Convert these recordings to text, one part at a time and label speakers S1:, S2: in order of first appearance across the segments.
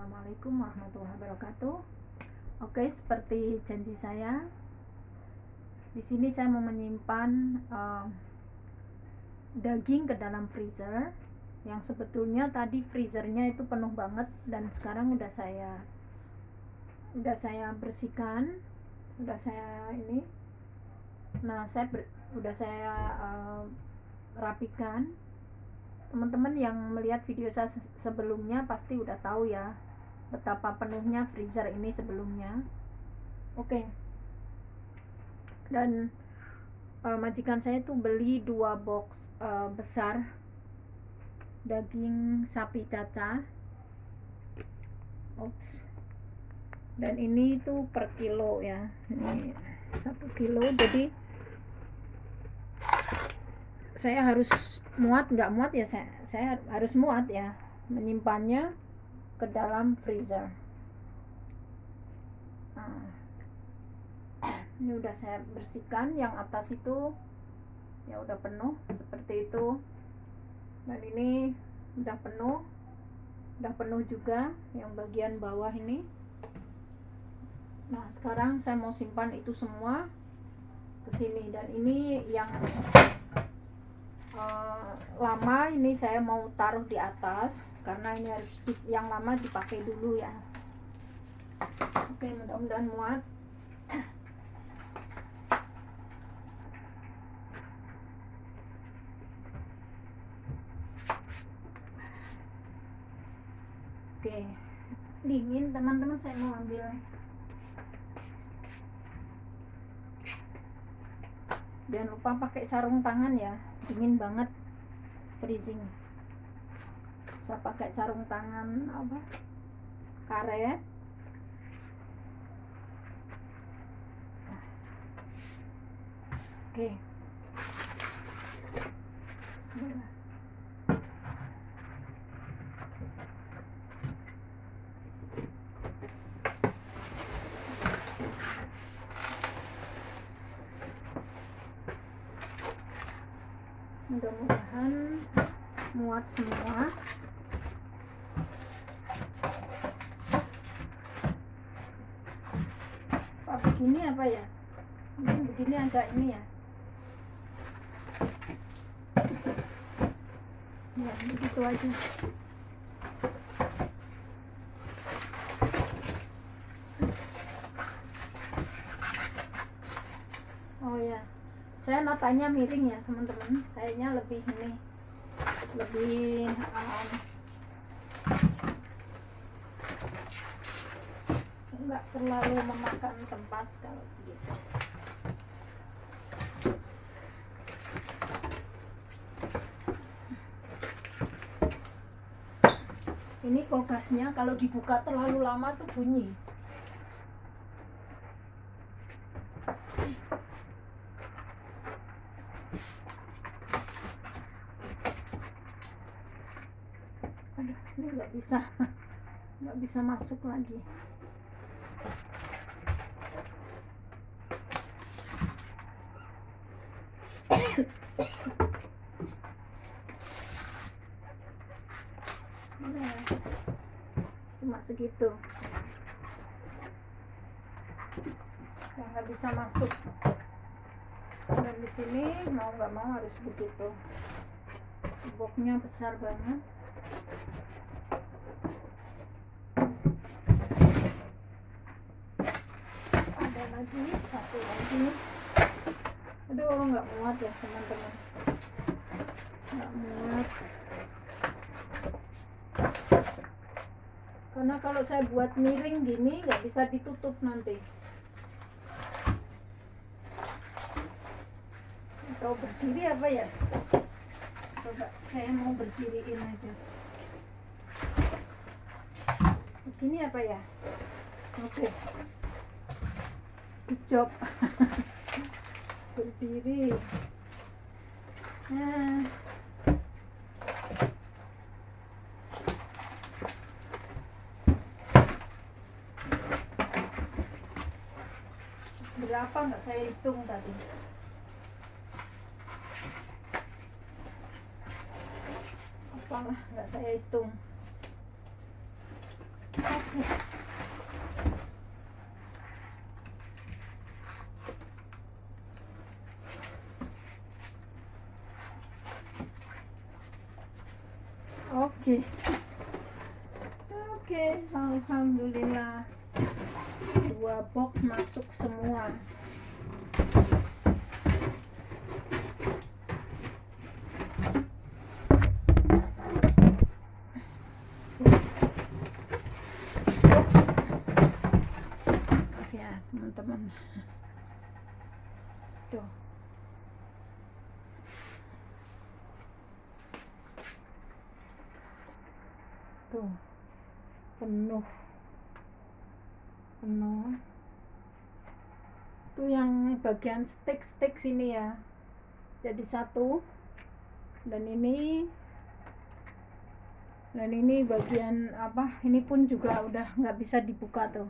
S1: Assalamualaikum warahmatullahi wabarakatuh. Oke, seperti janji saya, di sini saya mau menyimpan daging ke dalam freezer. Yang sebetulnya tadi freezernya itu penuh banget dan sekarang udah saya bersihkan, udah saya ini. Nah, udah saya rapikan. Teman-teman yang melihat video saya sebelumnya pasti udah tahu ya betapa penuhnya freezer ini sebelumnya. Oke. Dan majikan saya tuh beli 2 box besar daging sapi caca. Oops. Dan ini tuh per kilo ya. Ini 1 kilo, jadi saya harus nggak muat ya, saya harus muat ya menyimpannya ke dalam freezer. Nah, ini udah saya bersihkan, yang atas itu ya udah penuh seperti itu, dan ini udah penuh juga yang bagian bawah ini. Nah, sekarang saya mau simpan itu semua ke sini, dan ini yang lama ini saya mau taruh di atas karena ini harus yang lama dipakai dulu ya. Oke, mudah-mudahan muat. Oke, dingin teman-teman, saya mau ambil. Jangan lupa pakai sarung tangan ya, dingin banget, freezing. Saya pakai sarung tangan karet. Oke. Bismillah. Mudah-mudahan muat semua. Begini apa ya? Mungkin begini agak ini ya. Ya, begitu aja. Oh ya, saya natanya miring ya teman-teman. Kayaknya lebih nggak terlalu memakan tempat kalau begitu. Ini kulkasnya kalau dibuka terlalu lama tuh bunyi. Aduh, ini nggak bisa masuk lagi. Cuma segitu yang nggak bisa masuk, dan di sini mau nggak mau harus begitu. Boxnya besar banget. Ada lagi satu lagi. Aduh, nggak muat ya teman-teman, nggak muat. Karena kalau saya buat miring gini nggak bisa ditutup nanti. Atau berdiri apa ya? Coba saya mau berdiriin aja. Begini apa ya? Oke. Good job. Berdiri. Nah. Berapa nggak saya hitung tadi? Apalah, nggak saya hitung. Oke, alhamdulillah 2 box masuk semua. Ya teman-teman, tuh penuh tuh, yang bagian steak sini ya jadi satu, dan ini bagian apa, ini pun juga udah nggak bisa dibuka tuh.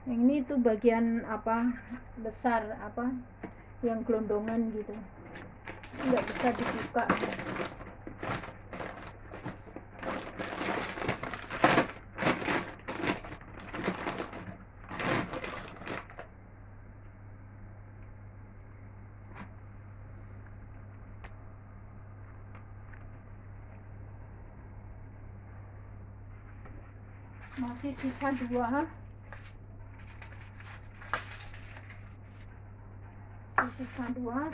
S1: Yang ini tuh bagian apa besar, apa yang gelondongan gitu, nggak bisa dibuka. Masih sisa 2.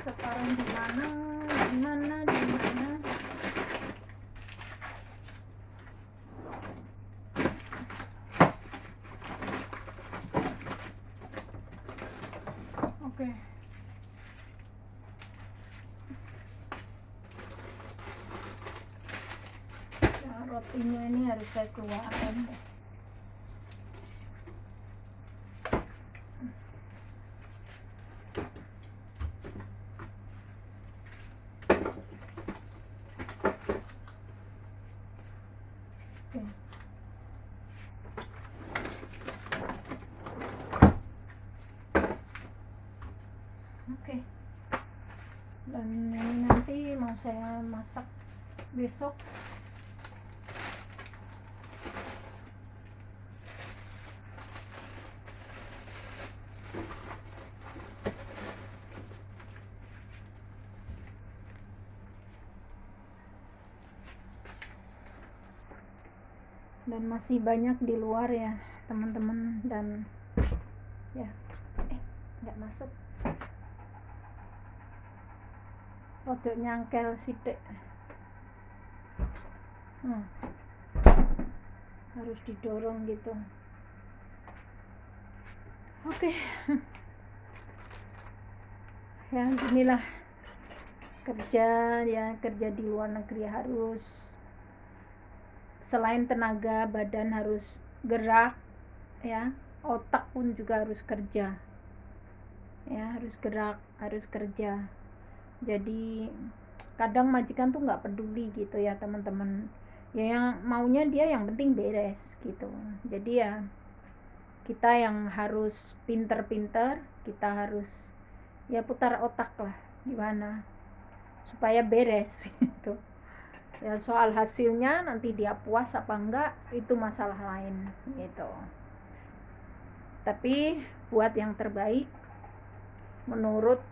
S1: Sekarang di mana? Oke. Ya, rotinya ini harus saya keluarkan. Oke. Dan ini nanti mau saya masak besok. Dan masih banyak di luar ya teman-teman, dan ya nggak masuk, rodok nyangkel sidik. Harus didorong gitu. Oke. Ya inilah kerja di luar negeri, harus selain tenaga badan harus gerak ya, otak pun juga harus kerja ya, harus gerak, harus kerja. Jadi kadang majikan tuh nggak peduli gitu ya teman-teman ya, yang maunya dia yang penting beres gitu. Jadi ya kita yang harus pinter-pinter, kita harus ya putar otak lah gimana supaya beres gitu ya. Soal hasilnya nanti dia puas apa enggak itu masalah lain gitu, tapi buat yang terbaik menurut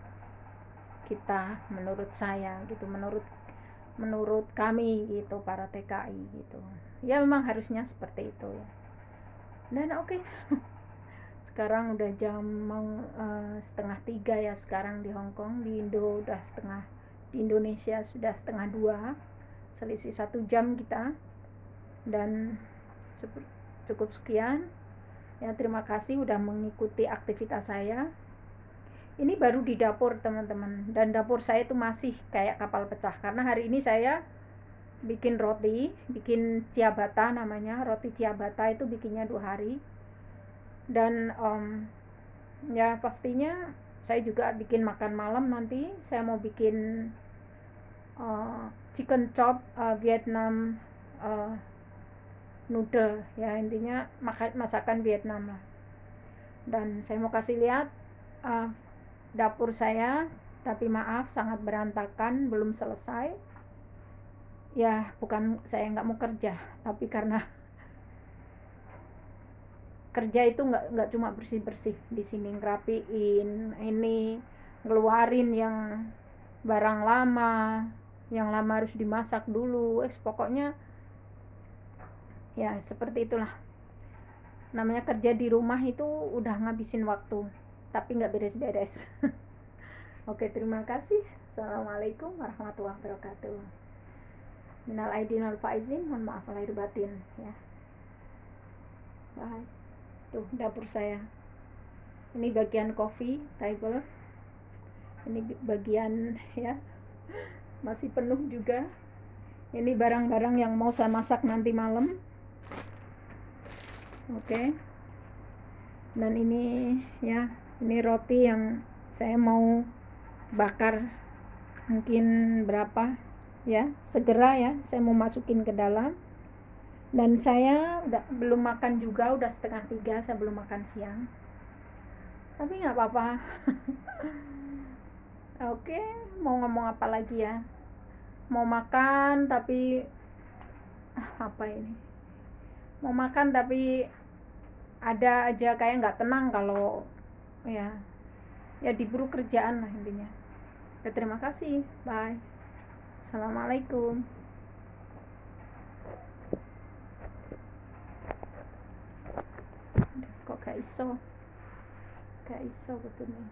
S1: kita, menurut saya gitu, menurut kami gitu, para TKI gitu ya, memang harusnya seperti itu ya. Dan oke. Sekarang udah jam 2:30 ya sekarang di Hong Kong. Di Indonesia sudah 1:30, selisih 1 jam kita. Dan cukup sekian ya, terima kasih udah mengikuti aktivitas saya. Ini baru di dapur teman-teman, dan dapur saya itu masih kayak kapal pecah karena hari ini saya bikin ciabatta namanya, roti ciabatta itu bikinnya 2 hari. Dan ya pastinya saya juga bikin makan malam nanti. Saya mau bikin chicken chop Vietnam noodle ya, intinya masakan Vietnam lah. Dan saya mau kasih lihat dapur saya, tapi maaf sangat berantakan, belum selesai ya. Bukan saya nggak mau kerja, tapi karena kerja itu nggak cuma bersih di sini, ngerapiin ini, ngeluarin yang barang lama, yang lama harus dimasak dulu, pokoknya Ya seperti itulah, namanya kerja di rumah itu udah ngabisin waktu tapi nggak beres-beres. Oke, terima kasih. Assalamualaikum warahmatullahi wabarakatuh. Minal aidin wal faizin, mohon maaf lahir batin ya. Bye. Tuh dapur saya, ini bagian coffee table, ini bagian ya masih penuh juga. Ini barang-barang yang mau saya masak nanti malam. Oke. Dan ini ya, ini roti yang saya mau bakar mungkin berapa ya, segera ya saya mau masukin ke dalam. Dan saya belum makan juga, udah 2:30, saya belum makan siang, tapi nggak apa-apa. Oke, mau ngomong apa lagi ya, mau makan tapi apa ini, mau makan tapi ada aja kayak nggak tenang kalau ya diburu kerjaan lah intinya. Ya, terima kasih, bye. Assalamualaikum. Kok gak iso betul nih.